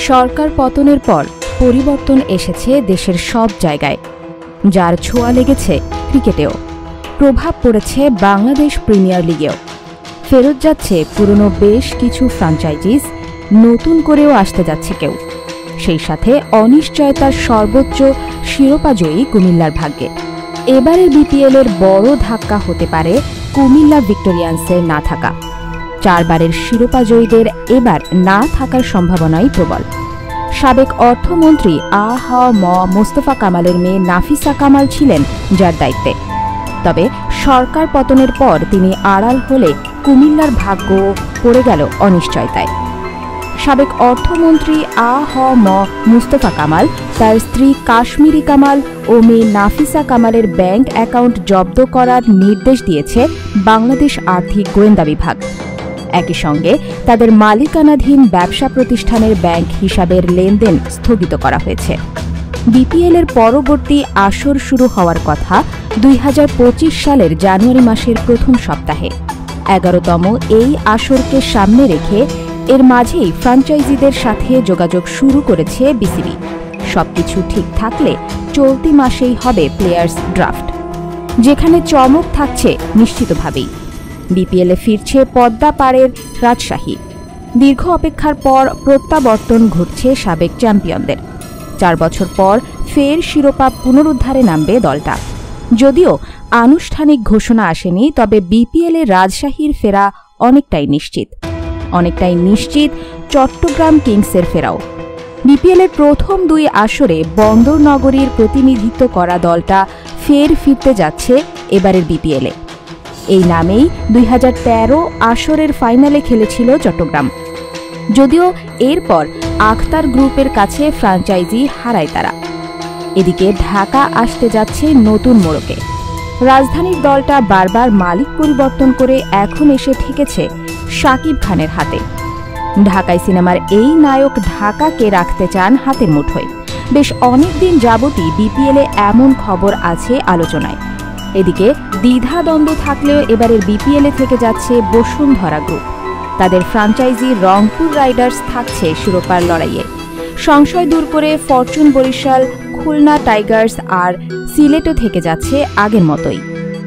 সরকার পতনের পর পরিবর্তন এসেছে দেশের সব জায়গায়, যার ছোঁয়া লেগেছে ক্রিকেটেও। প্রভাব পড়েছে বাংলাদেশ প্রিমিয়ার লিগেও। ফেরত যাচ্ছে পুরনো বেশ কিছু ফ্র্যাঞ্চাইজিস, নতুন করেও আসতে যাচ্ছে কেউ। সেই সাথে অনিশ্চয়তার সর্বোচ্চ শিরোপাজয়ী কুমিল্লার ভাগ্যে। এবারের বিপিএলের বড় ধাক্কা হতে পারে কুমিল্লা ভিক্টোরিয়ান্সের না থাকা। 4 বারের শিরোপাজয়ীদের এবার না থাকার সম্ভাবনাই প্রবল। সাবেক অর্থমন্ত্রী মোস্তফা কামালের মেয়ে নাফিসা কামাল ছিলেন যার দায়িত্বে। তবে সরকার পতনের পর তিনি আড়াল হলে কুমিল্লার ভাগ্য পড়ে গেল অনিশ্চয়তায়। সাবেক অর্থমন্ত্রী মুস্তফা কামাল তার স্ত্রী কাশ্মীরি কামাল ও মেয়ে নাফিসা কামালের ব্যাংক অ্যাকাউন্ট জব্দ করার নির্দেশ দিয়েছে বাংলাদেশ আর্থিক গোয়েন্দা বিভাগ। একই সঙ্গে তাদের মালিকানাধীন ব্যবসা প্রতিষ্ঠানের ব্যাংক হিসাবের লেনদেন স্থগিত করা হয়েছে। বিপিএলের পরবর্তী আসর শুরু হওয়ার কথা 2025 সালের জানুয়ারি মাসের প্রথম সপ্তাহে। 11তম এই আসরকে সামনে রেখে এর মাঝেই ফ্র্যাঞ্চাইজিদের সাথে যোগাযোগ শুরু করেছে বিসিবি। সবকিছু ঠিক থাকলে চলতি মাসেই হবে প্লেয়ার্স ড্রাফট, যেখানে চমক থাকছে নিশ্চিতভাবেই। বিপিএলে ফিরছে পদ্মা পাড়ের রাজশাহী। দীর্ঘ অপেক্ষার পর প্রত্যাবর্তন ঘটছে সাবেক চ্যাম্পিয়নদের। 4 বছর পর ফের শিরোপা পুনরুদ্ধারে নামবে দলটা। যদিও আনুষ্ঠানিক ঘোষণা আসেনি, তবে বিপিএলে রাজশাহীর ফেরা অনেকটাই নিশ্চিত চট্টগ্রাম কিংসের ফেরাও। বিপিএলের প্রথম 2 আসরে বন্দর নগরীর প্রতিনিধিত্ব করা দলটা ফের ফিরতে যাচ্ছে এবারের বিপিএলে। এই নামেই 2013 আসরের ফাইনালে খেলেছিল চট্টগ্রাম। যদিও এরপর আখতার গ্রুপের কাছে ফ্র্যাঞ্চাইজি হারায় তারা। এদিকে ঢাকা আসতে যাচ্ছে নতুন মোড়কে। রাজধানীর দলটা বারবার মালিক পরিবর্তন করে এখন এসে ঠেকেছে শাকিব খানের হাতে। ঢাকাই সিনেমার এই নায়ক ঢাকাকে রাখতে চান হাতের মুঠোয়। বেশ অনেকদিন যাবতই বিপিএলে এমন খবর আছে আলোচনায়। এদিকে দ্বিধাদ্বন্দ্ব থাকলেও এবারের বিপিএলে থেকে যাচ্ছে বসুন্ধরা গ্রুপ। তাদের ফ্র্যাঞ্চাইজি রংপুর রাইডার্স থাকছে শিরোপার লড়াইয়ে। সংশয় দূর করে ফরচুন বরিশাল, খুলনা টাইগার্স আর সিলেটও থেকে যাচ্ছে আগের মতোই।